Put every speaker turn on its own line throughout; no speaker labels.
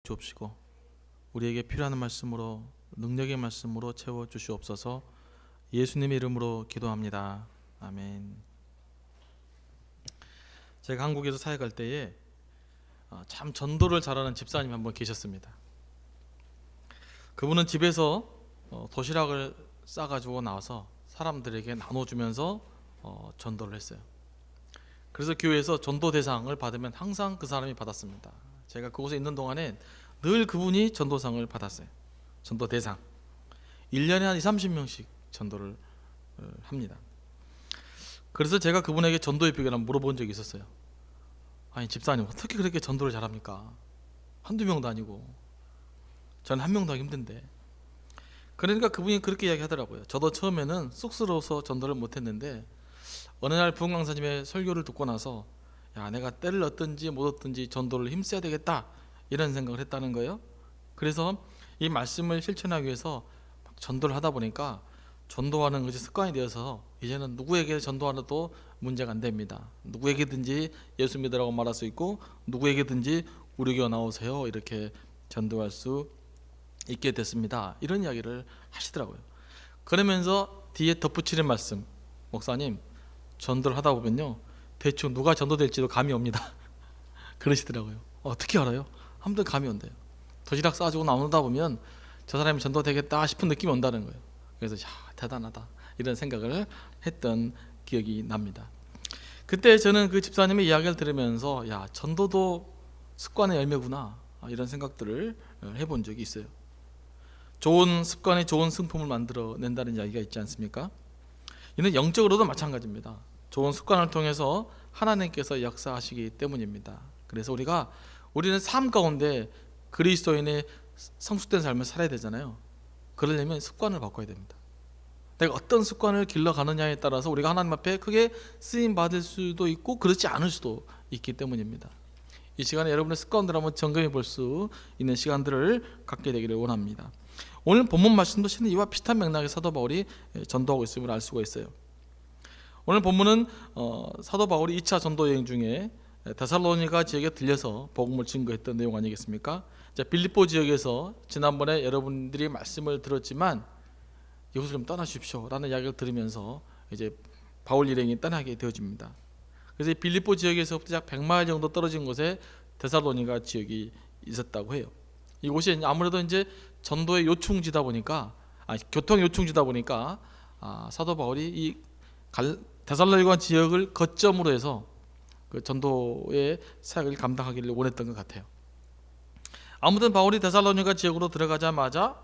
주옵시고 우리에게 필요한 말씀으로 능력의 말씀으로 채워 주시옵소서. 예수님의 이름으로 기도합니다. 아멘. 제가 한국에서 사역할 때에 참 전도를 잘하는 집사님 한 분 계셨습니다. 그분은 집에서 도시락을 싸가지고 나와서 사람들에게 나눠주면서 전도를 했어요. 그래서 교회에서 전도 대상을 받으면 항상 그 사람이 받았습니다. 제가 그곳에 있는 동안에 늘 그분이 전도상을 받았어요. 전도 대상. 1년에 한 20-30명씩 전도를 합니다. 그래서 제가 그분에게 전도의 비결을 물어본 적이 있었어요. 아니 집사님 어떻게 그렇게 전도를 잘합니까? 한두 명도 아니고 저는 한 명도 하기 힘든데. 그러니까 그분이 그렇게 이야기하더라고요. 저도 처음에는 쑥스러워서 전도를 못했는데 어느 날 부흥 강사님의 설교를 듣고 나서 야, 내가 때를 얻든지 못 얻든지 전도를 힘써야 되겠다 이런 생각을 했다는 거예요. 그래서 이 말씀을 실천하기 위해서 전도를 하다 보니까 전도하는 것이 습관이 되어서 이제는 누구에게 전도하려도 문제가 안 됩니다. 누구에게든지 예수 믿으라고 말할 수 있고 누구에게든지 우리 교회 나오세요 이렇게 전도할 수 있게 됐습니다. 이런 이야기를 하시더라고요. 그러면서 뒤에 덧붙이는 말씀, 목사님 전도를 하다 보면요 대충 누가 전도될지도 감이 옵니다. 그러시더라고요. 어떻게 알아요? 아무튼 감이 온대요. 도시락 싸주고 나오다 보면 저 사람이 전도되겠다 싶은 느낌이 온다는 거예요. 그래서 야 대단하다 이런 생각을 했던 기억이 납니다. 그때 저는 그 집사님의 이야기를 들으면서 야 전도도 습관의 열매구나 이런 생각들을 해본 적이 있어요. 좋은 습관이 좋은 승품을 만들어낸다는 이야기가 있지 않습니까? 이는 영적으로도 마찬가지입니다. 좋은 습관을 통해서 하나님께서 역사하시기 때문입니다. 그래서 우리는 삶 가운데 그리스도인의 성숙된 삶을 살아야 되잖아요. 그러려면 습관을 바꿔야 됩니다. 내가 어떤 습관을 길러가느냐에 따라서 우리가 하나님 앞에 크게 쓰임 받을 수도 있고 그렇지 않을 수도 있기 때문입니다. 이 시간에 여러분의 습관들을 한번 점검해 볼 수 있는 시간들을 갖게 되기를 원합니다. 오늘 본문 말씀도 실은 이와 비슷한 맥락의 사도 바울이 전도하고 있음을 알 수가 있어요. 오늘 본문은 사도 바울이 2차 전도 여행 중에 데살로니가 지역에 들려서 복음을 증거했던 내용 아니겠습니까? 빌립보 지역에서 지난번에 여러분들이 말씀을 들었지만 이곳을 좀 떠나십시오 라는 이야기를 들으면서 이제 바울 일행이 떠나게 되어집니다. 그래서 빌립보 지역에서부터 약 100마일 정도 떨어진 곳에 데살로니가 지역이 있었다고 해요. 이곳이 아무래도 이제 전도의 요충지다 보니까 교통 요충지다 보니까 사도 바울이 이 데살로니가 지역을 거점으로 해서 그 전도의 사역을 감당하기를 원했던 것 같아요. 아무튼 바울이 데살로니가 지역으로 들어가자마자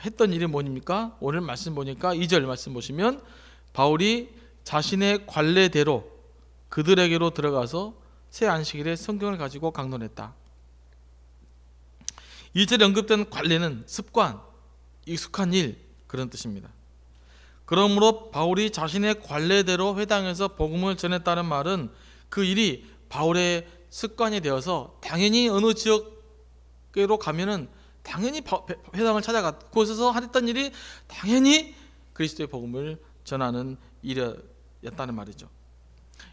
했던 일이 뭡니까? 오늘 말씀 보니까 2절 말씀 보시면 바울이 자신의 관례대로 그들에게로 들어가서 새 안식일에 성경을 가지고 강론했다. 2절에 언급된 관례는 습관, 익숙한 일 그런 뜻입니다. 그러므로 바울이 자신의 관례대로 회당에서 복음을 전했다는 말은 그 일이 바울의 습관이 되어서 당연히 어느 지역으로 가면은 당연히 회당을 찾아가 그곳에서 했던 일이 당연히 그리스도의 복음을 전하는 일이었다는 말이죠.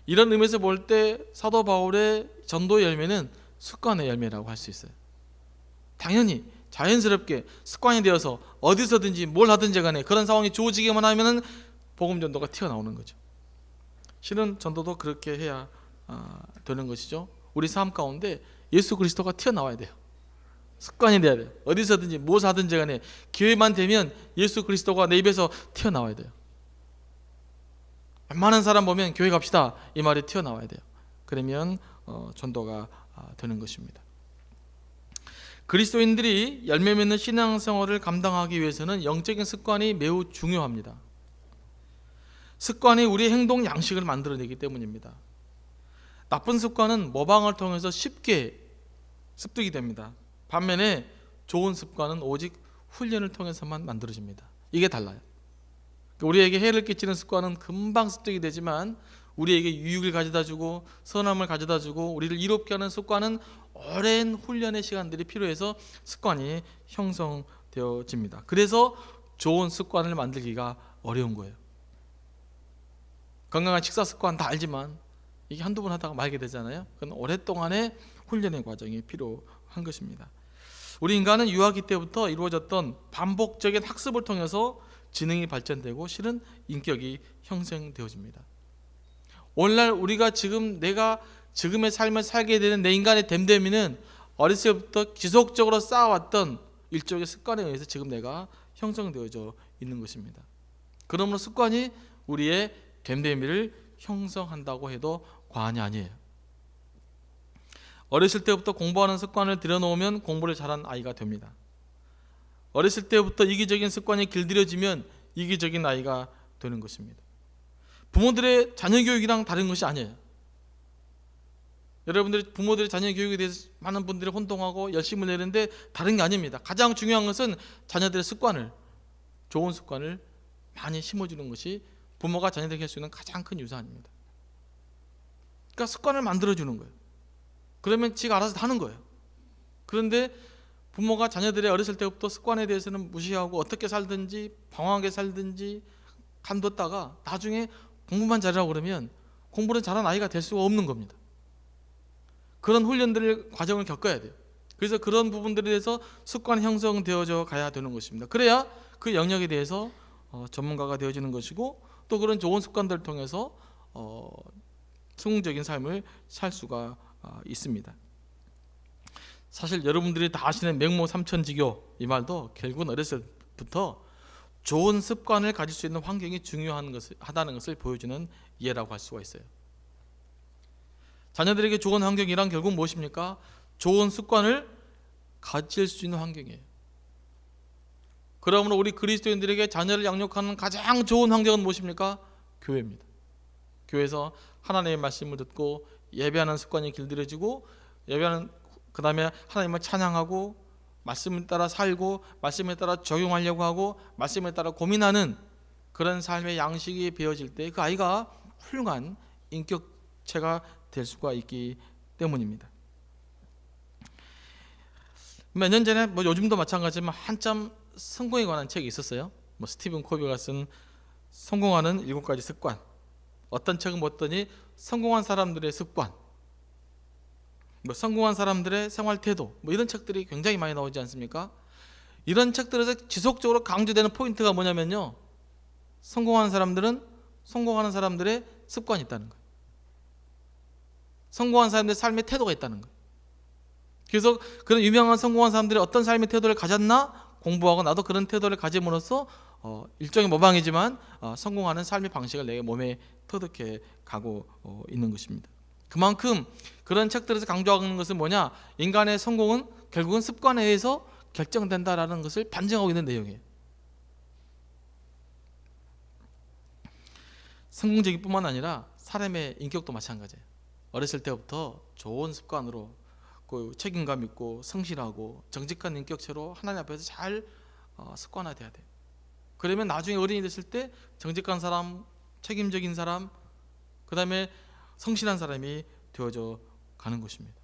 이런 의미에서 볼 때 사도 바울의 전도 열매는 습관의 열매라고 할 수 있어요. 당연히 자연스럽게 습관이 되어서 어디서든지 뭘 하든지 간에 그런 상황이 주어지기만 하면 복음 전도가 튀어나오는 거죠. 실은 전도도 그렇게 해야 되는 것이죠. 우리 삶 가운데 예수 그리스도가 튀어나와야 돼요. 습관이 돼야 돼요. 어디서든지 무엇을 하든지 간에 기회만 되면 예수 그리스도가 내 입에서 튀어나와야 돼요. 웬만한 사람 보면 교회 갑시다 이 말이 튀어나와야 돼요. 그러면 전도가 되는 것입니다. 그리스도인들이 열매 맺는 신앙생활을 감당하기 위해서는 영적인 습관이 매우 중요합니다. 습관이 우리의 행동 양식을 만들어내기 때문입니다. 나쁜 습관은 모방을 통해서 쉽게 습득이 됩니다. 반면에 좋은 습관은 오직 훈련을 통해서만 만들어집니다. 이게 달라요. 우리에게 해를 끼치는 습관은 금방 습득이 되지만 우리에게 유익을 가져다주고 선함을 가져다주고 우리를 이롭게 하는 습관은 오랜 훈련의 시간들이 필요해서 습관이 형성되어집니다. 그래서 좋은 습관을 만들기가 어려운 거예요. 건강한 식사 습관 다 알지만 이게 한두 번 하다가 말게 되잖아요. 그건 오랫동안의 훈련의 과정이 필요한 것입니다. 우리 인간은 유아기 때부터 이루어졌던 반복적인 학습을 통해서 지능이 발전되고 실은 인격이 형성되어집니다. 오늘날 우리가 내가 지금의 삶을 살게 되는 내 인간의 됨됨이는 어렸을 때부터 지속적으로 쌓아왔던 일종의 습관에 의해서 지금 내가 형성되어져 있는 것입니다. 그러므로 습관이 우리의 됨됨이를 형성한다고 해도 과언이 아니에요. 어렸을 때부터 공부하는 습관을 들여놓으면 공부를 잘한 아이가 됩니다. 어렸을 때부터 이기적인 습관이 길들여지면 이기적인 아이가 되는 것입니다. 부모들의 자녀 교육이랑 다른 것이 아니에요. 여러분들이 부모들의 자녀 교육에 대해서 많은 분들이 혼동하고 열심을 내는데 다른 게 아닙니다. 가장 중요한 것은 자녀들의 습관을, 좋은 습관을 많이 심어주는 것이 부모가 자녀들에게 할 수 있는 가장 큰 유산입니다. 그러니까 습관을 만들어주는 거예요. 그러면 지가 알아서 하는 거예요. 그런데 부모가 자녀들의 어렸을 때부터 습관에 대해서는 무시하고 어떻게 살든지 방황하게 살든지 간뒀다가 나중에 공부만 잘하라고 그러면 공부를 잘한 아이가 될 수가 없는 겁니다. 그런 훈련들을 과정을 겪어야 돼요. 그래서 그런 부분들에 대해서 습관 형성되어져 가야 되는 것입니다. 그래야 그 영역에 대해서 전문가가 되어지는 것이고 또 그런 좋은 습관들을 통해서 성공적인 삶을 살 수가 있습니다. 사실 여러분들이 다 아시는 맹모 삼천지교 이 말도 결국은 어렸을 때부터 좋은 습관을 가질 수 있는 환경이 중요하다는 것을 보여주는 예라고 할 수가 있어요. 자녀들에게 좋은 환경이란 결국 무엇입니까? 좋은 습관을 가질 수 있는 환경이에요. 그러므로 우리 그리스도인들에게 자녀를 양육하는 가장 좋은 환경은 무엇입니까? 교회입니다. 교회에서 하나님의 말씀을 듣고 예배하는 습관이 길들여지고 그 다음에 하나님을 찬양하고 말씀에 따라 살고 말씀에 따라 적용하려고 하고 말씀에 따라 고민하는 그런 삶의 양식이 배어질 때 그 아이가 훌륭한 인격체가 될 수가 있기 때문입니다. 몇 년 전에 요즘도 마찬가지지만 한참 성공에 관한 책이 있었어요. 스티븐 코비가 쓴 성공하는 7가지 습관. 어떤 책은 봤더니 성공한 사람들의 습관, 성공한 사람들의 생활 태도, 이런 책들이 굉장히 많이 나오지 않습니까? 이런 책들에서 지속적으로 강조되는 포인트가 뭐냐면요, 성공하는 사람들은 성공하는 사람들의 습관이 있다는 거예요. 성공한 사람들의 삶의 태도가 있다는 거예요. 그래서 그런 유명한 성공한 사람들이 어떤 삶의 태도를 가졌나 공부하고 나도 그런 태도를 가짐으로써 일종의 모방이지만 성공하는 삶의 방식을 내 몸에 터득해 가고 있는 것입니다. 그만큼 그런 책들에서 강조하는 것은 뭐냐, 인간의 성공은 결국은 습관에 의해서 결정된다라는 것을 반증하고 있는 내용이에요. 성공적일 뿐만 아니라 사람의 인격도 마찬가지예요. 어렸을 때부터 좋은 습관으로 그 책임감 있고 성실하고 정직한 인격체로 하나님 앞에서 잘 습관화돼야 돼요. 그러면 나중에 어른이 됐을 때 정직한 사람, 책임적인 사람, 그 다음에 성실한 사람이 되어져 가는 것입니다.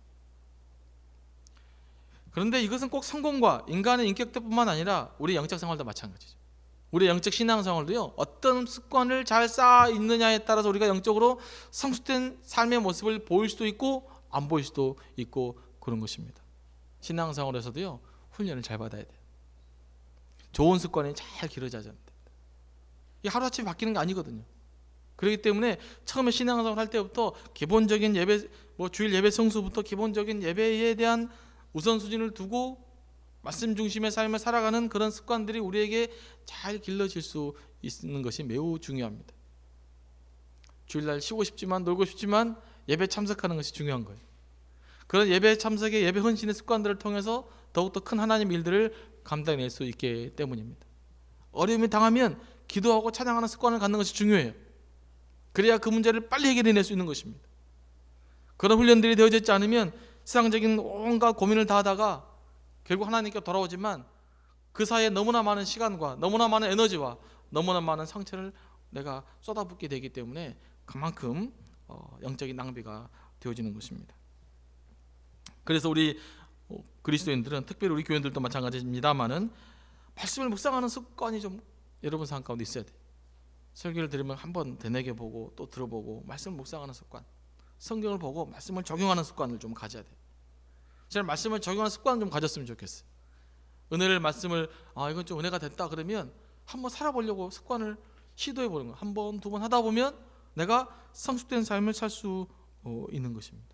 그런데 이것은 꼭 성공과 인간의 인격뿐만 아니라 우리 영적 생활도 마찬가지죠. 우리 영적 신앙생활도요, 어떤 습관을 잘 쌓아 있느냐에 따라서 우리가 영적으로 성숙된 삶의 모습을 보일 수도 있고 안 보일 수도 있고 그런 것입니다. 신앙생활에서도요, 훈련을 잘 받아야 돼요. 좋은 습관이 잘 길어져야 됩니다. 이게 하루아침에 바뀌는 게 아니거든요. 그렇기 때문에 처음에 신앙생활 할 때부터 기본적인 예배, 주일 예배 성수부터 기본적인 예배에 대한 우선순위를 두고 말씀 중심의 삶을 살아가는 그런 습관들이 우리에게 잘 길러질 수 있는 것이 매우 중요합니다. 주일날 쉬고 싶지만 놀고 싶지만 예배 참석하는 것이 중요한 거예요. 그런 예배 참석의 예배 헌신의 습관들을 통해서 더욱더 큰 하나님의 일들을 감당해낼 수 있기 때문입니다. 어려움이 당하면 기도하고 찬양하는 습관을 갖는 것이 중요해요. 그래야 그 문제를 빨리 해결해낼 수 있는 것입니다. 그런 훈련들이 되어져 있지 않으면 세상적인 온갖 고민을 다 하다가 결국 하나님께 돌아오지만 그 사이에 너무나 많은 시간과 너무나 많은 에너지와 너무나 많은 상처를 내가 쏟아붓게 되기 때문에 그만큼 영적인 낭비가 되어지는 것입니다. 그래서 우리 그리스도인들은, 특별히 우리 교인들도 마찬가지입니다만은 말씀을 묵상하는 습관이 좀 여러분 삶 가운데 있어야 돼요. 설교를 들으면 한번 되뇌게 보고 또 들어보고 말씀을 묵상하는 습관, 성경을 보고 말씀을 적용하는 습관을 좀 가져야 돼요. 제가 말씀을 적용하는 습관을 좀 가졌으면 좋겠어요. 은혜를 말씀을 이건 좀 은혜가 됐다 그러면 한번 살아보려고 습관을 시도해 보는 거예요. 한 번, 두 번 하다 보면 내가 성숙된 삶을 살 수 있는 것입니다.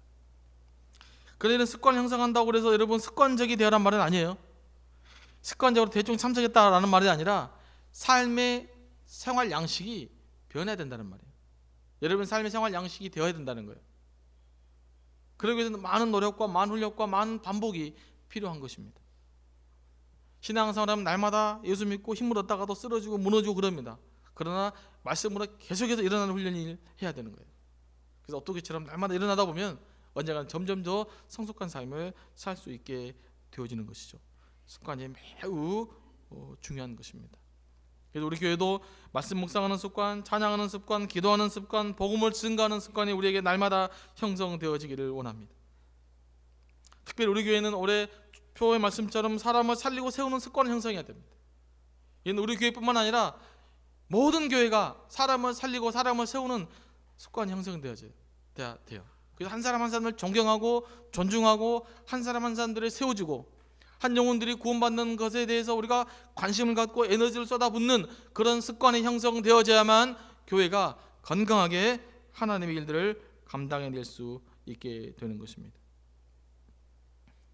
그래서 이런 습관을 형성한다고 그래서 여러분 습관적이 되어란 말은 아니에요. 습관적으로 대충 참석했다라는 말이 아니라 삶의 생활 양식이 변해야 된다는 말이에요. 여러분 삶의 생활 양식이 되어야 된다는 거예요. 그러기 위해서는 많은 노력과 많은 훈련과 많은 반복이 필요한 것입니다. 신앙생활하면 날마다 예수 믿고 힘을 얻다가도 쓰러지고 무너지고 그럽니다. 그러나 말씀으로 계속해서 일어나는 훈련을 해야 되는 거예요. 그래서 어떻게처럼 날마다 일어나다 보면 언젠가는 점점 더 성숙한 삶을 살 수 있게 되어지는 것이죠. 습관이 매우 중요한 것입니다. 그래서 우리 교회도 말씀 묵상하는 습관, 찬양하는 습관, 기도하는 습관, 복음을 증거하는 습관이 우리에게 날마다 형성되어지기를 원합니다. 특별히 우리 교회는 올해 표의 말씀처럼 사람을 살리고 세우는 습관을 형성해야 됩니다. 이는 우리 교회뿐만 아니라 모든 교회가 사람을 살리고 사람을 세우는 습관이 형성되어야 돼요. 그래서 한 사람 한 사람을 존경하고 존중하고 한 사람 한 사람들을 세워주고 한 영혼들이 구원받는 것에 대해서 우리가 관심을 갖고 에너지를 쏟아붓는 그런 습관이 형성되어져야만 교회가 건강하게 하나님의 일들을 감당해낼 수 있게 되는 것입니다.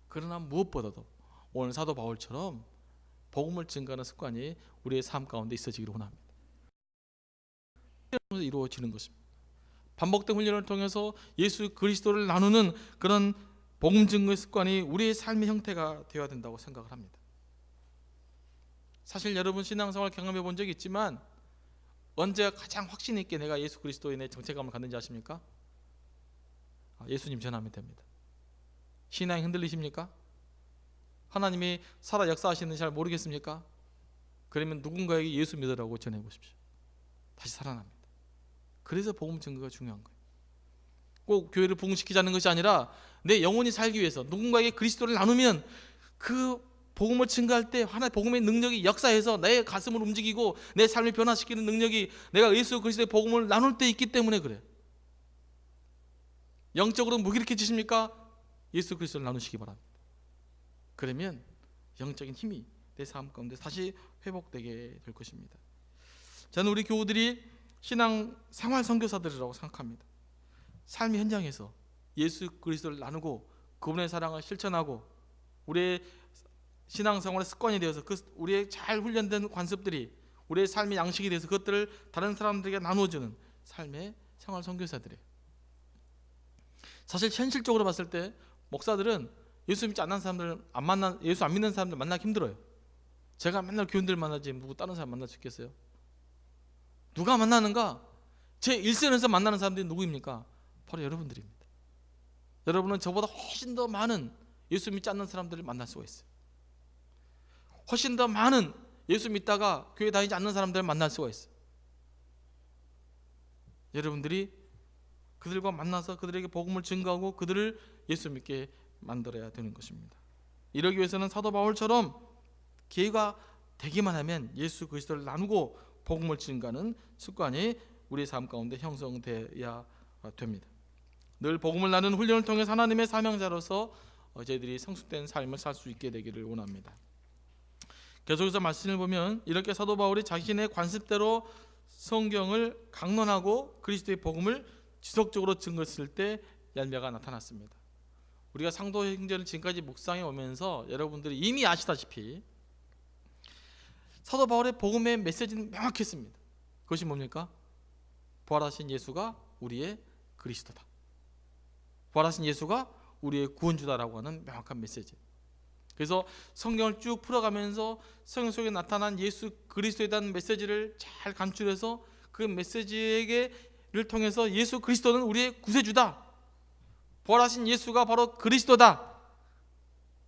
그러나 무엇보다도 오늘 사도 바울처럼 복음을 증거하는 습관이 우리의 삶 가운데 있어지기를 원합니다. 이루어지는 것입니다. 반복된 훈련을 통해서 예수 그리스도를 나누는 그런 복음 증거의 습관이 우리의 삶의 형태가 되어야 된다고 생각을 합니다. 사실 여러분 신앙생활 경험해 본 적이 있지만 언제 가장 확신 있게 내가 예수 그리스도에 내 정체감을 갖는지 아십니까? 예수님 전하면 됩니다. 신앙이 흔들리십니까? 하나님이 살아 역사하시는지 잘 모르겠습니까? 그러면 누군가에게 예수 믿으라고 전해 보십시오. 다시 살아납니다. 그래서 복음 증거가 중요한 거예요. 꼭 교회를 부흥시키자는 것이 아니라 내 영혼이 살기 위해서 누군가에게 그리스도를 나누면 그 복음을 증거할 때 하나의 복음의 능력이 역사해서 내 가슴을 움직이고 내 삶을 변화시키는 능력이 내가 예수 그리스도의 복음을 나눌 때 있기 때문에 그래요. 영적으로 무기력해지십니까? 예수 그리스도를 나누시기 바랍니다. 그러면 영적인 힘이 내 삶 가운데 다시 회복되게 될 것입니다. 저는 우리 교우들이 신앙 생활 선교사들이라고 생각합니다. 삶의 현장에서 예수 그리스도를 나누고 그분의 사랑을 실천하고 우리의 신앙생활의 습관이 되어서 우리의 잘 훈련된 관습들이 우리의 삶의 양식이 되어서 그것들을 다른 사람들에게 나누어주는 삶의 생활 선교사들이에요. 사실 현실적으로 봤을 때 목사들은 예수 믿지 않는 사람들 예수 안 믿는 사람들 만나기 힘들어요. 제가 맨날 교인들 만나지 누구 다른 사람 만날 수 있겠어요? 누가 만나는가? 제 일선에서 만나는 사람들이 누구입니까? 바로 여러분들입니다. 여러분은 저보다 훨씬 더 많은 예수 믿지 않는 사람들을 만날 수가 있어요. 훨씬 더 많은 예수 믿다가 교회 다니지 않는 사람들을 만날 수가 있어요. 여러분들이 그들과 만나서 그들에게 복음을 증거하고 그들을 예수 믿게 만들어야 되는 것입니다. 이러기 위해서는 사도 바울처럼 기회가 되기만 하면 예수 그리스도를 나누고 복음을 증거하는 습관이 우리의 삶 가운데 형성되어야 됩니다. 늘 복음을 나누는 훈련을 통해 하나님의 사명자로서 저희들이 성숙된 삶을 살 수 있게 되기를 원합니다. 계속해서 말씀을 보면 이렇게 사도 바울이 자신의 관습대로 성경을 강론하고 그리스도의 복음을 지속적으로 증거했을 때 열매가 나타났습니다. 우리가 상도행전을 지금까지 묵상해 오면서 여러분들이 이미 아시다시피 사도 바울의 복음의 메시지는 명확했습니다. 그것이 뭡니까? 부활하신 예수가 우리의 그리스도다. 부활하신 예수가 우리의 구원주다라고 하는 명확한 메시지. 그래서 성경을 쭉 풀어가면서 성경 속에 나타난 예수 그리스도에 대한 메시지를 잘 간추려서 그 메시지를 통해서 예수 그리스도는 우리의 구세주다. 부활하신 예수가 바로 그리스도다.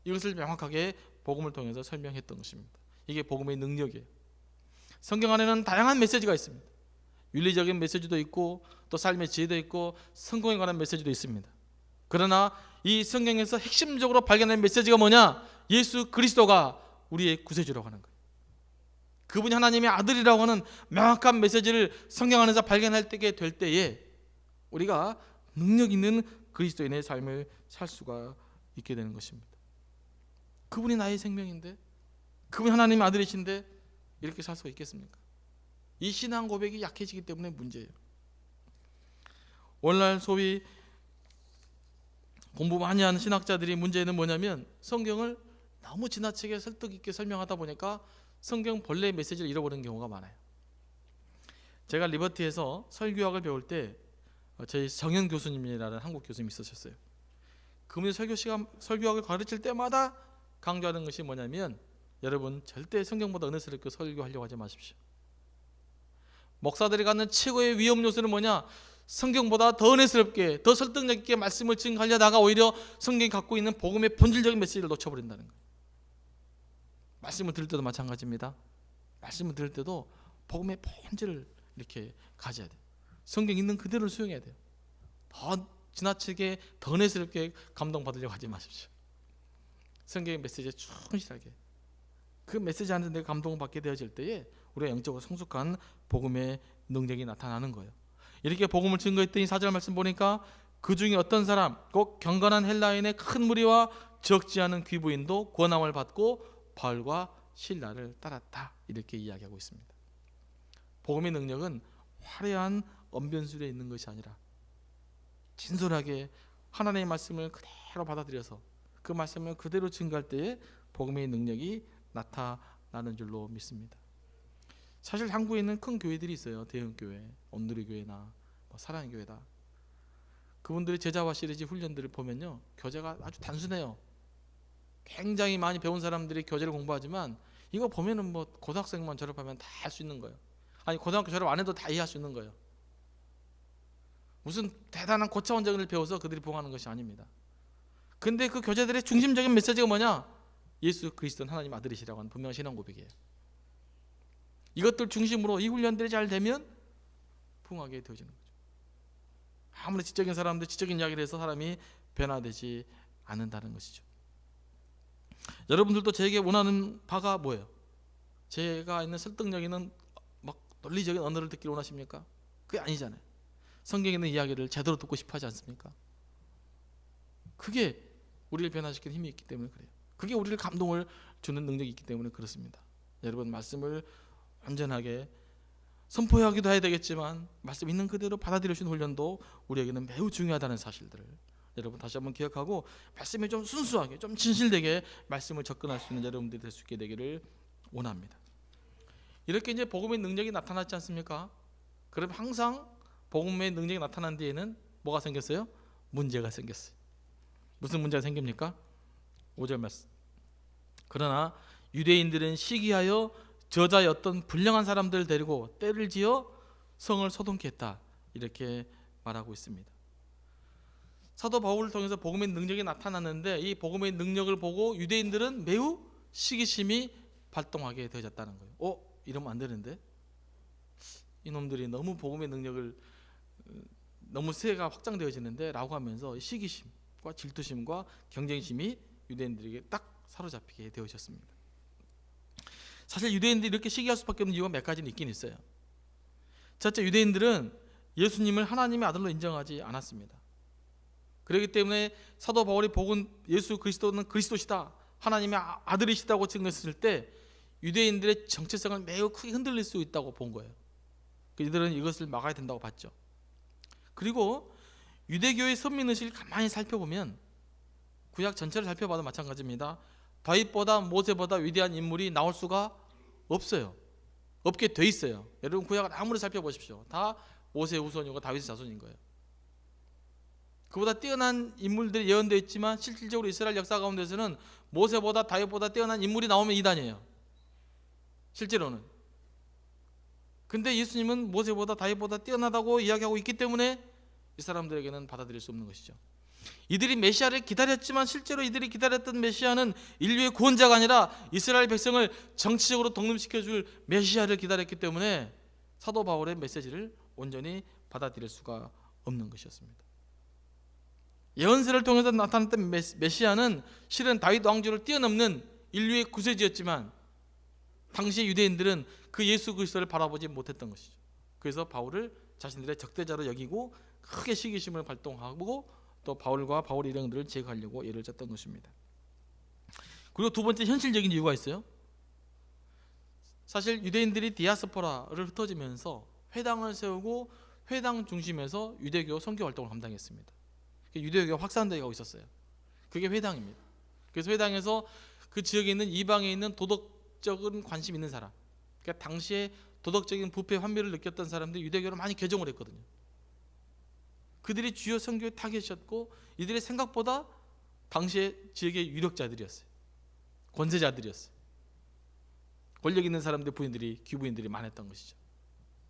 이것을 명확하게 복음을 통해서 설명했던 것입니다. 이게 복음의 능력이에요. 성경 안에는 다양한 메시지가 있습니다. 윤리적인 메시지도 있고 또 삶의 지혜도 있고 성공에 관한 메시지도 있습니다. 그러나 이 성경에서 핵심적으로 발견된 메시지가 뭐냐? 예수 그리스도가 우리의 구세주라고 하는 거예요. 그분이 하나님의 아들이라고 하는 명확한 메시지를 성경 안에서 발견하게 될 때에 우리가 능력 있는 그리스도인의 삶을 살 수가 있게 되는 것입니다. 그분이 나의 생명인데 그분 하나님의 아들이신데 이렇게 살 수가 있겠습니까? 이 신앙 고백이 약해지기 때문에 문제예요. 오늘날 소위 공부 많이 하는 신학자들이 문제는 뭐냐면 성경을 너무 지나치게 설득 있게 설명하다 보니까 성경 본래의 메시지를 잃어버리는 경우가 많아요. 제가 리버티에서 설교학을 배울 때 저희 정현 교수님이라는 한국 교수님이 있으셨어요. 그분이 설교학을 가르칠 때마다 강조하는 것이 뭐냐면, 여러분 절대 성경보다 은혜스럽게 설교하려고 하지 마십시오. 목사들이 갖는 최고의 위험 요소는 뭐냐? 성경보다 더 은혜스럽게, 더 설득력 있게 말씀을 증거하려다가 오히려 성경이 갖고 있는 복음의 본질적인 메시지를 놓쳐버린다는 거예요. 말씀을 들을 때도 마찬가지입니다. 말씀을 들을 때도 복음의 본질을 이렇게 가져야 돼요. 성경 있는 그대로를 수용해야 돼요. 더 지나치게 더 은혜스럽게 감동받으려고 하지 마십시오. 성경의 메시지에 충실하게, 그 메시지 안에서 내가 감동받게 되어질 때에 우리가 영적으로 성숙한 복음의 능력이 나타나는 거예요. 이렇게 복음을 증거했더니 4절 말씀 보니까 그 중에 어떤 사람, 곧 경건한 헬라인의 큰 무리와 적지 않은 귀부인도 권함을 받고 바울과 실라를 따랐다, 이렇게 이야기하고 있습니다. 복음의 능력은 화려한 언변술에 있는 것이 아니라 진솔하게 하나님의 말씀을 그대로 받아들여서 그 말씀을 그대로 증거할 때에 복음의 능력이 나타나는 줄로 믿습니다. 사실 한국에 있는 큰 교회들이 있어요. 대형교회, 온누리교회나 사랑교회다. 그분들의 제자화 시리즈 훈련들을 보면요, 교재가 아주 단순해요. 굉장히 많이 배운 사람들이 교재를 공부하지만 이거 보면은 고등학생만 졸업하면 다 할 수 있는 거예요. 아니, 고등학교 졸업 안 해도 다 이해할 수 있는 거예요. 무슨 대단한 고차원적인 걸 배워서 그들이 부흥하는 것이 아닙니다. 근데 그 교재들의 중심적인 메시지가 뭐냐? 예수 그리스도는 하나님 아들이시라고 하는 분명한 신앙 고백이에요. 이것들 중심으로 이 훈련들이 잘 되면 부흥하게 되어지는 거죠. 아무리 지적인 사람들 지적인 이야기를 해서 사람이 변화되지 않는다는 것이죠. 여러분들도 제게 원하는 바가 뭐예요? 제가 있는 설득력 있는 논리적인 언어를 듣기를 원하십니까? 그게 아니잖아요. 성경에 있는 이야기를 제대로 듣고 싶어 하지 않습니까? 그게 우리를 변화시키는 힘이 있기 때문에 그래요. 그게 우리를 감동을 주는 능력이 있기 때문에 그렇습니다. 여러분, 말씀을 완전하게 선포하기도 해야 되겠지만 말씀 있는 그대로 받아들여주는 훈련도 우리에게는 매우 중요하다는 사실들을 여러분 다시 한번 기억하고, 말씀에 좀 순수하게, 좀 진실되게 말씀을 접근할 수 있는 여러분들이 될 수 있게 되기를 원합니다. 이렇게 이제 복음의 능력이 나타났지 않습니까? 그럼 항상 복음의 능력이 나타난 뒤에는 뭐가 생겼어요? 문제가 생겼어요. 무슨 문제가 생깁니까? 5절 말씀. 그러나 유대인들은 시기하여 저자의 어떤 불량한 사람들을 데리고 때를 지어 성을 소동케 했다, 이렇게 말하고 있습니다. 사도 바울을 통해서 복음의 능력이 나타났는데 이 복음의 능력을 보고 유대인들은 매우 시기심이 발동하게 되어졌다는 거예요. 이러면 안 되는데, 이놈들이 너무 복음의 능력을 너무 세가 확장되어지는데 라고 하면서 시기심과 질투심과 경쟁심이 유대인들에게 딱 사로잡히게 되어졌습니다. 사실 유대인들이 이렇게 시기할 수밖에 없는 이유가 몇 가지는 있긴 있어요. 첫째, 유대인들은 예수님을 하나님의 아들로 인정하지 않았습니다. 그렇기 때문에 사도 바울이 복은 예수 그리스도는 그리스도시다, 하나님의 아들이시다고 증거했을 때 유대인들의 정체성을 매우 크게 흔들릴 수 있다고 본 거예요. 이들은 이것을 막아야 된다고 봤죠. 그리고 유대교의 선민의식을 가만히 살펴보면, 구약 전체를 살펴봐도 마찬가지입니다. 다윗보다 모세보다 위대한 인물이 나올 수가 없어요. 없게 돼 있어요. 여러분 구약을 아무리 살펴보십시오. 다 모세의 후손이고 다윗의 자손인 거예요. 그보다 뛰어난 인물들이 예언되어 있지만 실질적으로 이스라엘 역사 가운데서는 모세보다 다윗보다 뛰어난 인물이 나오면 이단이에요, 실제로는. 근데 예수님은 모세보다 다윗보다 뛰어나다고 이야기하고 있기 때문에 이 사람들에게는 받아들일 수 없는 것이죠. 이들이 메시아를 기다렸지만 실제로 이들이 기다렸던 메시아는 인류의 구원자가 아니라 이스라엘 백성을 정치적으로 독립시켜줄 메시아를 기다렸기 때문에 사도 바울의 메시지를 온전히 받아들일 수가 없는 것이었습니다. 예언서를 통해서 나타났던 메시아는 실은 다윗 왕조를 뛰어넘는 인류의 구세주였지만 당시 유대인들은 그 예수 그리스도를 바라보지 못했던 것이죠. 그래서 바울을 자신들의 적대자로 여기고 크게 시기심을 발동하고 또 바울과 바울의 일행들을 제거하려고 애를 썼던 것입니다. 그리고 두 번째 현실적인 이유가 있어요. 사실 유대인들이 디아스포라를 흩어지면서 회당을 세우고 회당 중심에서 유대교 선교 활동을 감당했습니다. 유대교가 확산되어 가고 있었어요. 그게 회당입니다. 그래서 회당에서 그 지역에 있는 이방에 있는 도덕적인 관심 있는 사람, 그러니까 당시에 도덕적인 부패 환멸을 느꼈던 사람들이 유대교를 많이 개종을 했거든요. 그들이 주요 선교의 타겟이었고 이들의 생각보다 당시에 지역의 유력자들이었어요. 권세자들이었어요. 권력 있는 사람들 부인들이 귀부인들이 많았던 것이죠.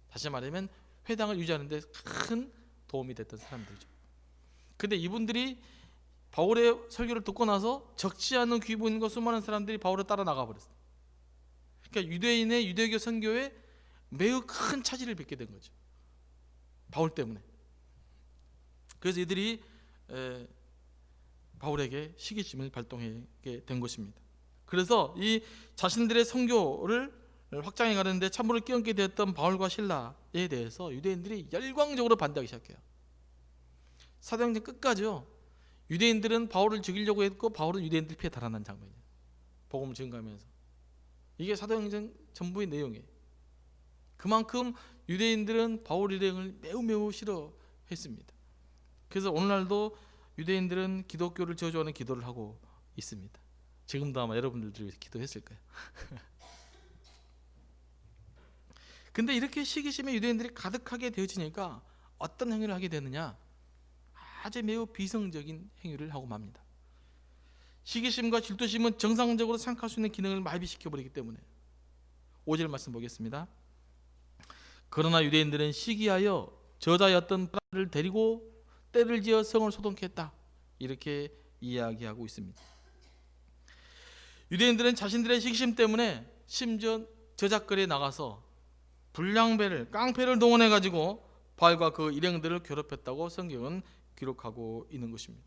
다시 말하면 회당을 유지하는 데 큰 도움이 됐던 사람들이죠. 근데 이분들이 바울의 설교를 듣고 나서 적지 않은 귀부인과 수많은 사람들이 바울을 따라 나가 버렸어요. 그러니까 유대인의 유대교 선교에 매우 큰 차질을 빚게 된 거죠. 바울 때문에. 그래서 이들이 바울에게 시기심을 발동하게 된 것입니다. 그래서 이 자신들의 선교를 확장해 가는데 참으로 끼얹게 되었던 바울과 실라에 대해서 유대인들이 열광적으로 반대하기 시작해요. 사도행전 끝까지요. 유대인들은 바울을 죽이려고 했고 바울은 유대인들 피해 달아난 장면이에요. 복음을 증거하면서. 이게 사도행전 전부의 내용이에요. 그만큼 유대인들은 바울 일행을 매우 싫어했습니다. 그래서 오늘날도 유대인들은 기독교를 저주하는 기도를 하고 있습니다. 지금도 아마 여러분들도 기도했을 거예요. 근데 이렇게 시기심에 유대인들이 가득하게 되어지니까 어떤 행위를 하게 되느냐? 아주 매우 비성적인 행위를 하고 맙니다. 시기심과 질투심은 정상적으로 생각할 수 있는 기능을 마비시켜버리기 때문에 5절 말씀 보겠습니다. 그러나 유대인들은 시기하여 저자였던 바를 데리고 때를 지어 성을 소동케 했다. 이렇게 이야기하고 있습니다. 유대인들은 자신들의 시기심 때문에 심지어 저작거리에 나가서 불량배를 깡패를 동원해 가지고 바울과 그 일행들을 괴롭혔다고 성경은 기록하고 있는 것입니다.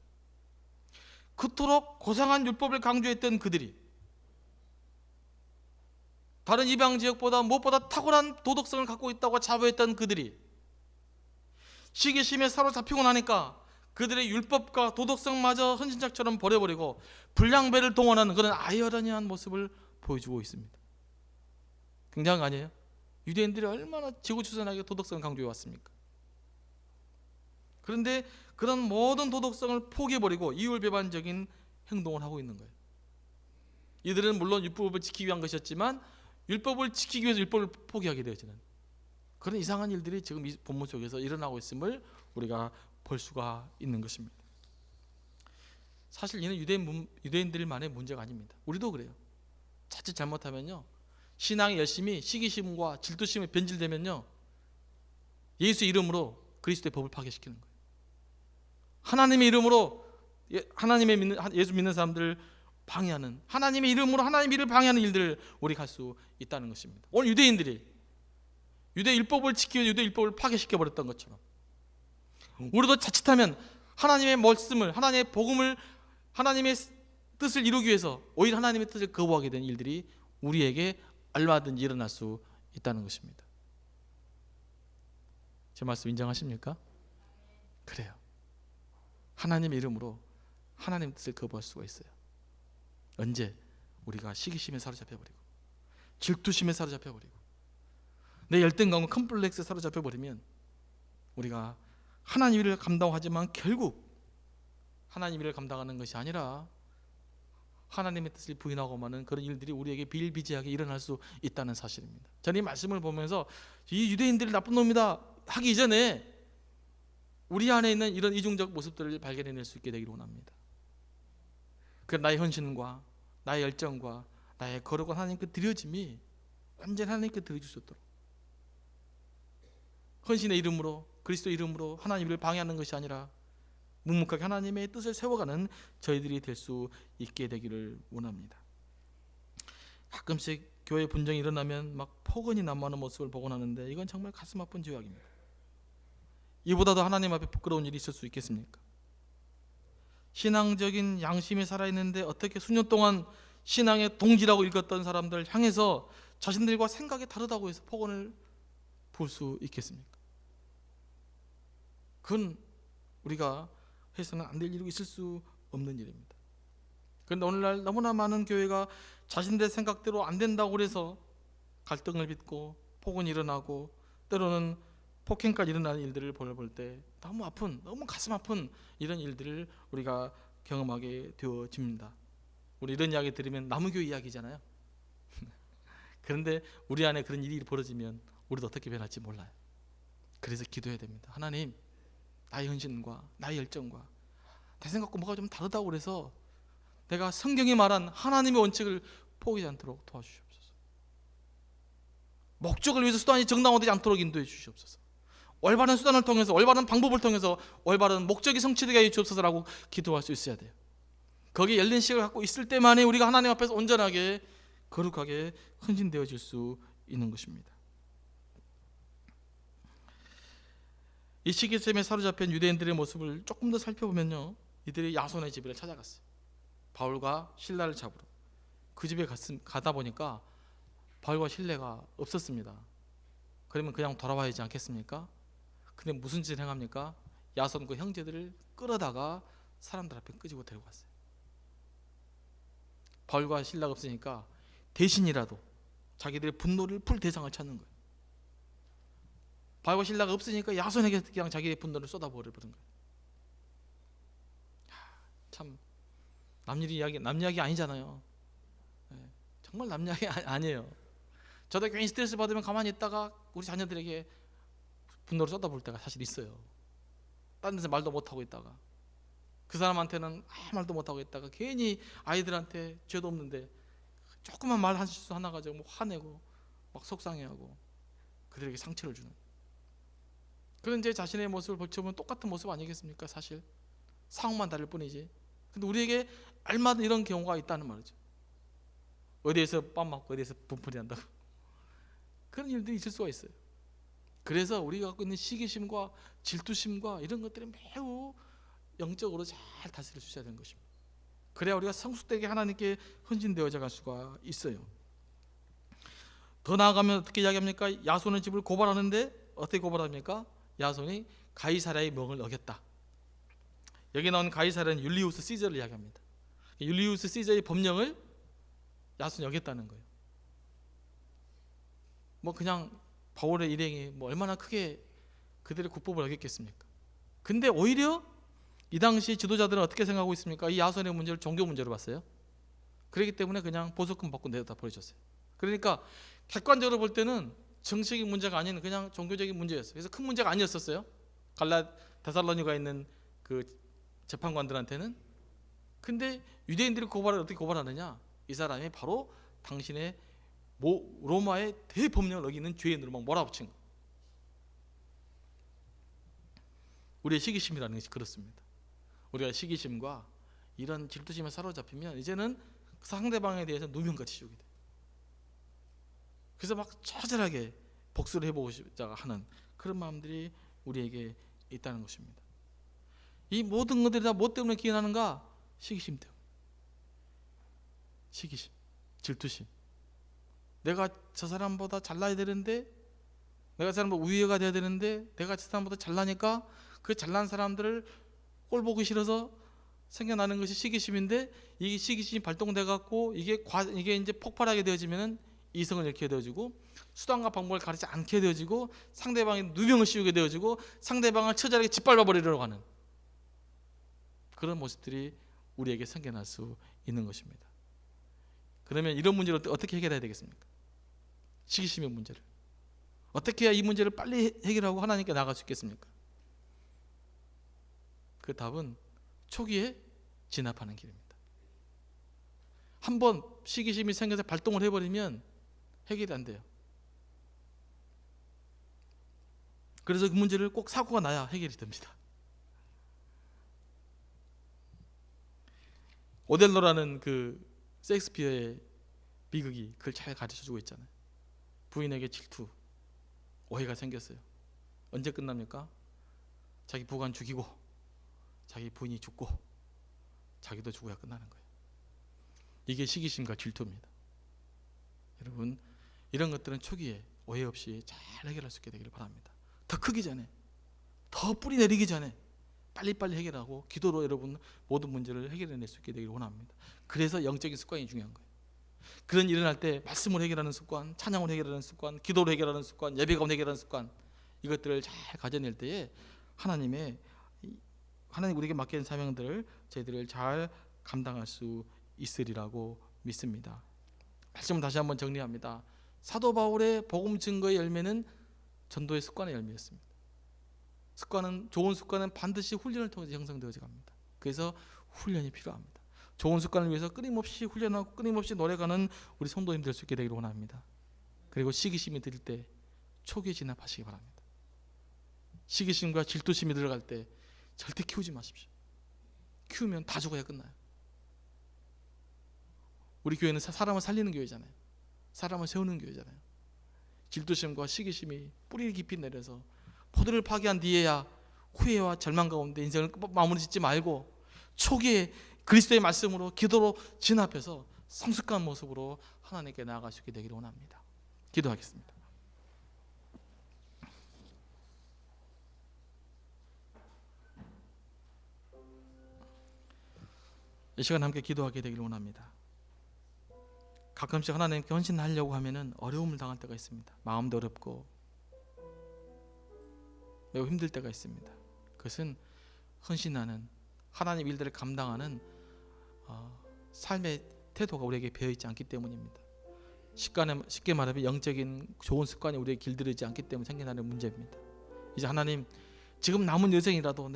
그토록 고상한 율법을 강조했던 그들이 다른 이방 지역보다 무엇보다 탁월한 도덕성을 갖고 있다고 자부했던 그들이 시기심에 사로잡히고 나니까 그들의 율법과 도덕성마저 헌신짝처럼 버려버리고 불량배를 동원하는 그런 아이러니한 모습을 보여주고 있습니다. 굉장한 거 아니에요? 유대인들이 얼마나 지고추선하게 도덕성을 강조해 왔습니까? 그런데 그런 모든 도덕성을 포기해버리고 이율배반적인 행동을 하고 있는 거예요. 이들은 물론 율법을 지키기 위한 것이었지만 율법을 지키기 위해서 율법을 포기하게 되어지는 그런 이상한 일들이 지금 이 본문 속에서 일어나고 있음을 우리가 볼 수가 있는 것입니다. 사실 이는 유대인들만의 문제가 아닙니다. 우리도 그래요. 자칫 잘못하면요, 신앙이 열심히 시기심과 질투심에 변질되면요, 예수 이름으로 그리스도의 법을 파괴시키는 거예요. 하나님의 이름으로 예수 믿는 사람들을 방해하는, 하나님의 이름으로 하나님의 일을 방해하는 일들을 우리가 할 수 있다는 것입니다. 오늘 유대인들이 유대 율법을 지키고 유대 율법을 파괴시켜 버렸던 것처럼 우리도 자칫하면 하나님의 말씀을, 하나님의 복음을, 하나님의 뜻을 이루기 위해서 오히려 하나님의 뜻을 거부하게 된 일들이 우리에게 얼마든지 일어날 수 있다는 것입니다. 제 말씀 인정하십니까? 그래요. 하나님의 이름으로 하나님의 뜻을 거부할 수가 있어요. 언제? 우리가 시기심에 사로잡혀버리고 질투심에 사로잡혀버리고 내 열등감과 컴플렉스에 사로잡혀버리면 우리가 하나님 일을 감당하지만 결국 하나님 일을 감당하는 것이 아니라 하나님의 뜻을 부인하고 마는 그런 일들이 우리에게 비일비재하게 일어날 수 있다는 사실입니다. 저는 이 말씀을 보면서 이 유대인들이 나쁜 놈이다 하기 이전에 우리 안에 있는 이런 이중적 모습들을 발견해낼 수 있게 되기를 원합니다. 그 나의 헌신과 나의 열정과 나의 거룩한 하나님께 드려짐이 완전히 하나님께 드려질 수 있도록 헌신의 이름으로 그리스도 이름으로 하나님을 방해하는 것이 아니라 묵묵하게 하나님의 뜻을 세워가는 저희들이 될 수 있게 되기를 원합니다. 가끔씩 교회 분쟁이 일어나면 막 폭언이 난무하는 모습을 보곤 하는데 이건 정말 가슴 아픈 죄악입니다. 이보다도 하나님 앞에 부끄러운 일이 있을 수 있겠습니까? 신앙적인 양심이 살아있는데 어떻게 수년 동안 신앙의 동지라고 읽었던 사람들 향해서 자신들과 생각이 다르다고 해서 폭언을 볼 수 있겠습니까? 그건 우리가 해서는 안 될 일이 있을 수 없는 일입니다. 그런데 오늘날 너무나 많은 교회가 자신들의 생각대로 안 된다고 해서 갈등을 빚고 폭언이 일어나고 때로는 폭행까지 일어나는 일들을 볼 때 너무 아픈, 너무 가슴 아픈 이런 일들을 우리가 경험하게 되어집니다. 우리 이런 이야기 들으면 남무교 이야기잖아요. 그런데 우리 안에 그런 일이 벌어지면 우리도 어떻게 변할지 몰라요. 그래서 기도해야 됩니다. 하나님, 나의 헌신과 나의 열정과 내 생각과 뭐가 좀 다르다고 그래서 내가 성경이 말한 하나님의 원칙을 포기하지 않도록 도와주시옵소서. 목적을 위해서 수단이 정당화되지 않도록 인도해 주시옵소서. 올바른 수단을 통해서, 올바른 방법을 통해서 올바른 목적이 성취되게 해 주옵소서라고 기도할 수 있어야 돼요. 거기에 열린 시각을 갖고 있을 때만이 우리가 하나님 앞에서 온전하게 거룩하게 헌신되어질 수 있는 것입니다. 이 시기sem에 사로잡힌 유대인들의 모습을 조금 더 살펴보면요, 이들이 야손의 집을 찾아갔어요. 바울과 실라를 잡으러. 그 집에 가다 보니까 바울과 실라가 없었습니다. 그러면 그냥 돌아와야 하지 않겠습니까? 근데 무슨 짓을 행합니까? 야손 그 형제들을 끌어다가 사람들 앞에 끄집어 데리고 갔어요. 바울과 실라가 없으니까 대신이라도 자기들의 분노를 풀 대상을 찾는 거예요. 바울과 실라가 없으니까 야손에게 그냥 자기의 분노를 쏟아버려 버린 거예요. 참 남 이야기 아니잖아요. 정말 남 이야기 아니에요. 저도 괜히 스트레스 받으면 가만히 있다가 우리 자녀들에게 분노를 쏟아볼 때가 사실 있어요. 다른 데서 말도 못하고 있다가 그 사람한테는 아무 말도 못하고 있다가 괜히 아이들한테 죄도 없는데 조그만 말 한 실수 하나 가지고 뭐 화내고 막 속상해하고 그들에게 상처를 주는 그런 제 자신의 모습을 보면 똑같은 모습 아니겠습니까? 사실 상황만 다를 뿐이지. 근데 우리에게 알맞은 이런 경우가 있다는 말이죠. 어디에서 뺨 맞고 어디에서 분풀이 난다고 그런 일들이 있을 수가 있어요. 그래서 우리가 갖고 있는 시기심과 질투심과 이런 것들이 매우 영적으로 잘 다스려 주셔야 되는 것입니다. 그래야 우리가 성숙되게 하나님께 헌신되어져 갈 수가 있어요. 더 나아가면 어떻게 이야기합니까? 야손의 집을 고발하는데 어떻게 고발합니까? 야손이 가이사랴의 명을 어겼다. 여기 나온 가이사랴는 율리우스 시저를 이야기합니다. 율리우스 시저의 법령을 야손이 어겼다는 거예요. 뭐 그냥 바울의 일행이 뭐 얼마나 크게 그들의 국법을 어겼겠습니까? 근데 오히려 이 당시 지도자들은 어떻게 생각하고 있습니까? 이 야손의 문제를 종교 문제로 봤어요. 그렇기 때문에 그냥 보석금 받고 내다 버려졌어요. 그러니까 객관적으로 볼 때는 정치적인 문제가 아닌 그냥 종교적인 문제였어요. 그래서 큰 문제가 아니었었어요. 데살로니가에 있는 그 재판관들한테는. 근데 유대인들이 고발을 어떻게 고발하느냐? 이 사람이 바로 당신의 로마의 대법령을 어기는 죄인으로 막 몰아붙인 거. 우리의 시기심이라는 것이 그렇습니다. 우리가 시기심과 이런 질투심에 사로잡히면 이제는 상대방에 대해서 누명같이 씌우게 돼. 그래서 막 처절하게 복수를 해보고 싶자 하는 그런 마음들이 우리에게 있다는 것입니다. 이 모든 것들이 다 뭐 때문에 기인하는가? 시기심 때문에. 시기심, 질투심. 내가 저 사람보다 잘나야 되는데, 내가 저 사람보다 우위가 돼야 되는데, 내가 저 사람보다 잘나니까 그 잘난 사람들을 꼴 보기 싫어서 생겨나는 것이 시기심인데, 이 시기심이 발동돼 갖고 이게 이제 폭발하게 되어지면은 이성을 잃게 되어지고 수단과 방법을 가르치지 않게 되어지고 상대방의 누명을 씌우게 되어지고 상대방을 처절하게 짓밟아 버리려고 하는 그런 모습들이 우리에게 생겨날 수 있는 것입니다. 그러면 이런 문제를 어떻게 해결해야 되겠습니까? 시기심의 문제를 어떻게 해야 이 문제를 빨리 해결하고 하나님께 나아갈 수 있겠습니까? 그 답은 초기에 진압하는 길입니다. 한번 시기심이 생겨서 발동을 해버리면 해결이 안 돼요. 그래서 그 문제를 꼭 사고가 나야 해결이 됩니다. 오델로라는 그 셰익스피어의 비극이 그걸 잘 가르쳐주고 있잖아요. 부인에게 질투, 오해가 생겼어요. 언제 끝납니까? 자기 부관 죽이고 자기 부인이 죽고 자기도 죽어야 끝나는 거예요. 이게 시기심과 질투입니다. 여러분, 이런 것들은 초기에 오해 없이 잘 해결할 수 있게 되기를 바랍니다. 더 크기 전에, 더 뿌리 내리기 전에 빨리빨리 해결하고 기도로 여러분 모든 문제를 해결해낼 수 있게 되기를 원합니다. 그래서 영적인 습관이 중요한 거예요. 그런 일을 할 때 말씀을 해결하는 습관, 찬양을 해결하는 습관, 기도를 해결하는 습관, 예배가 해결하는 습관, 이것들을 잘 가져낼 때에 하나님 우리에게 맡긴 사명들을 저희들을 잘 감당할 수 있으리라고 믿습니다. 말씀을 다시 한번 정리합니다. 사도 바울의 복음 증거의 열매는 전도의 습관의 열매였습니다. 좋은 습관은 반드시 훈련을 통해서 형성되어져 갑니다. 그래서 훈련이 필요합니다. 좋은 습관을 위해서 끊임없이 훈련하고 끊임없이 노력하는 우리 성도님 될 수 있게 되기를 원합니다. 그리고 시기심이 들 때 초기에 진압하시기 바랍니다. 시기심과 질투심이 들어갈 때 절대 키우지 마십시오. 키우면 다 죽어야 끝나요. 우리 교회는 사람을 살리는 교회잖아요. 사람을 세우는 교회잖아요. 질투심과 시기심이 뿌리 깊이 내려서 포도를 파괴한 뒤에야 후회와 절망 가운데 인생을 마무리 짓지 말고 초기에 그리스도의 말씀으로 기도로 진압해서 성숙한 모습으로 하나님께 나아갈 수 있게 되기를 원합니다. 기도하겠습니다. 이 시간 함께 기도하게 되기를 원합니다. 가끔씩 하나님께 헌신하려고 하면은 어려움을 당할 때가 있습니다. 마음도 어렵고 매우 힘들 때가 있습니다. 그것은 헌신하는 하나님 일들을 감당하는 삶의 태도가 우리에게 배어있지 않기 때문입니다. 쉽게 말하면 영적인 좋은 습관이 우리에게 길들이지 않기 때문에 생겨나는 문제입니다. 이제 하나님, 지금 남은 여생이라도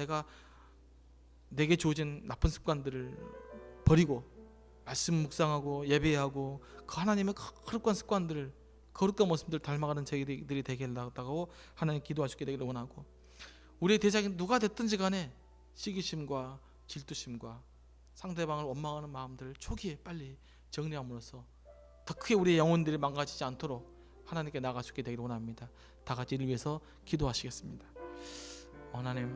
내게 주어진 나쁜 습관들을 버리고 말씀 묵상하고 예배하고 그 하나님의 거룩한 습관들을, 거룩한 모습들을 닮아가는 저희들이 되게 해달라고 하나님 기도할 수 있게 되기를 원하고, 우리의 대상이 누가 됐든지 간에 시기심과 질투심과 상대방을 원망하는 마음들을 초기에 빨리 정리함으로써 더 크게 우리의 영혼들이 망가지지 않도록 하나님께 나아갈 수 있게 되기를 원합니다. 다 같이 이를 위해서 기도하시겠습니다. 하나님,